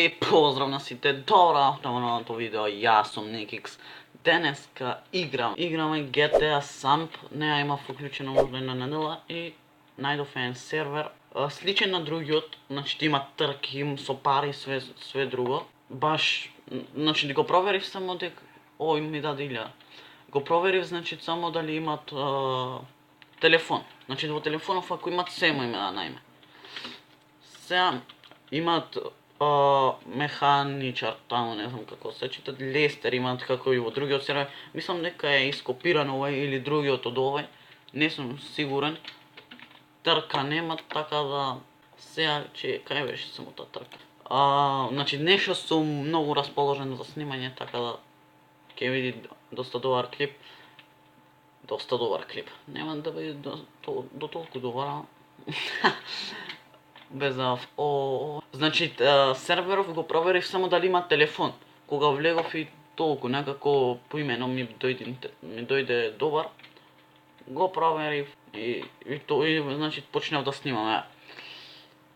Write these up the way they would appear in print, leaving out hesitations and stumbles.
Поздрав на сите, добро на новото видео, јас сум Никикс. Денеска играме GTA Samp, неа има вклучено можда една недела и најдов еден сервер, сличен на другиот, значи има трки, со пари, све друго. Баш, значи го проверив само дека, ој ми даде 1000. Го проверив, значи само дали имат телефон. Значи во телефонов ако имат семо име да најме. Сега имат механичар таму, не знам како се читат, Лестер имат како и во другиот сервер. Мислам дека е ископиран овој или другиот од овој, не сум сигурен. Трка немат, така да сега кај беше само таа трка. Значи нешто сум многу расположен за снимање, така да ќе види доста добар клип. Доста добар клип. Нема да биде до толку добар, без значи серверов го проверив само дали има телефон. Кога влегов и толку некако поимено ми дојде добар. Го проверив и значи почнав да снимам.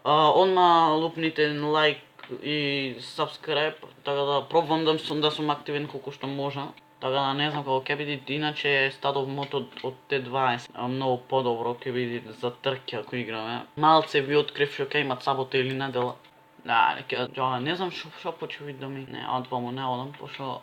Одма лупните лайк и subscribe, така да пробвам да сум активен колку што можам. Така да не знам како ќе биде, иначе стадов мото од Т20 многу подобро ќе биде за трки ако играме. Малце ви открив што ќе имат сабота или недела. Не знам што почне видоми. Не, одваму не одам, пошто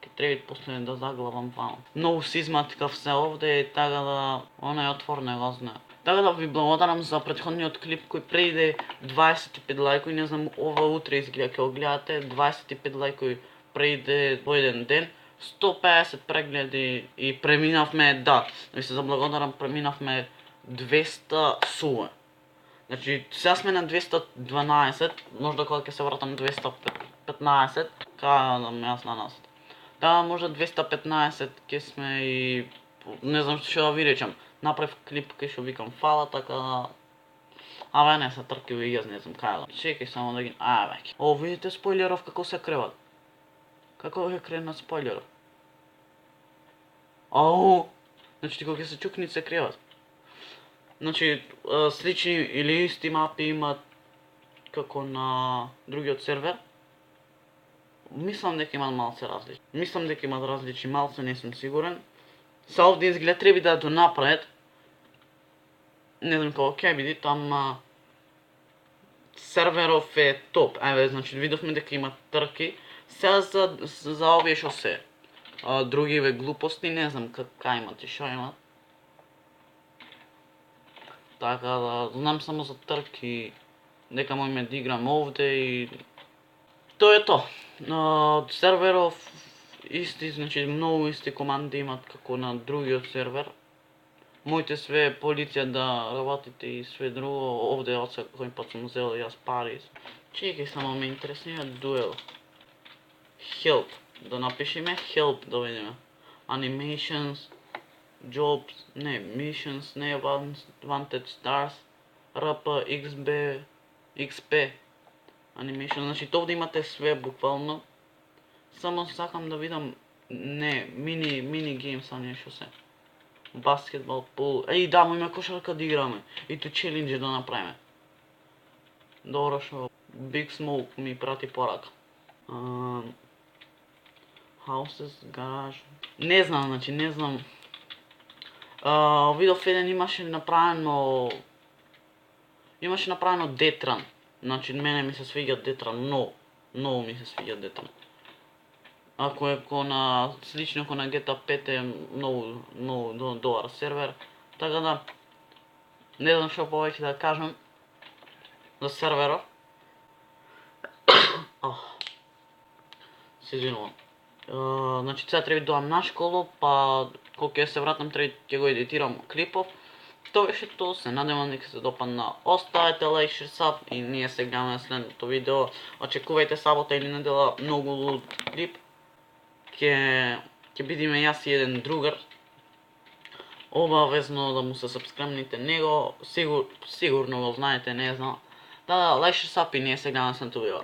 ќе треба после да заглавам ваму. Многу се изматкав се овде, така да онај отвор не го знае. Така да ви благодарам за претходниот клип кој преиде 25 лајкови, не знам ова утре изгледа ќе го гледате, 25 лајкови преиде во еден ден. 150 прегледи и преминавме, да, ви се заблагодарам, преминавме 200 суве. Значи, сега сме на 212, можда кога ќе се вратам 215, кадам јас на нас. Да, можда 215 ќе сме и не знам што да ви речам. Направив клип кај што викам фала, така да абе не се трки и јас не знам кај да. Чекај само да ги веќе. Видите спойлеров како се креват. Како е кренат спойлеров? Значи кога ќе се чукни се креват. Значи слични или исти мапи имат како на другиот сервер. Мислам дека имат малце различни. Мислам дека имат различни малце, не сум сигурен. Са овде изглед треба да до напред. Не знам како ќе биде, ама серверов е топ. Значи видовме дека имат трки. Сега за овие што се другиве глупости, не знам кака имат и шо имат. Така да, знам само за трки, дека можеме да играм овде и тоа е тоа. Серверов исти, значи многу исти команди имат како на другиот сервер. Моите све полиција да работите и све друго, овде од секој пат сум зел јас пари. Чекај само ме интересира дуел. Help, да напишеме help да видиме. Animations, jobs, не, missions, не, wanted stars, RP, XB, XP, animation, значи овде имате све буквално. Само сакам да видам, не, мини геймс, а нешто се. Баскетбол, пул, да, има кошарка да играме. И ту челенџи да направиме. Добро шо, Big Smoke ми прати порака. Houses, garage. Не знам, значи не знам. Видов еден имаше направено Детран. Значи мене ми се свиѓа Детран, многу ми се свиѓа Детран. Ако е слично ко на GTA 5 е многу добар сервер. Така да не знам што повеќе да кажам за серверот. Се извинувам. Значи сега треба да доам на школу, па кога ќе се вратам ќе го едитирам клипов. Тоа беше тоа, се надевам дека се допадна. Оставете лайк, шер, саб и ние се гледаме на следното видео. Очекувајте сабота или недела многу луд клип. Ќе бидиме јас и еден другар. Обавезно да му се сабскрибнете него, сигурно го знаете, не знам. Да, лайк, шер, саб и ние се гледаме на следното видео.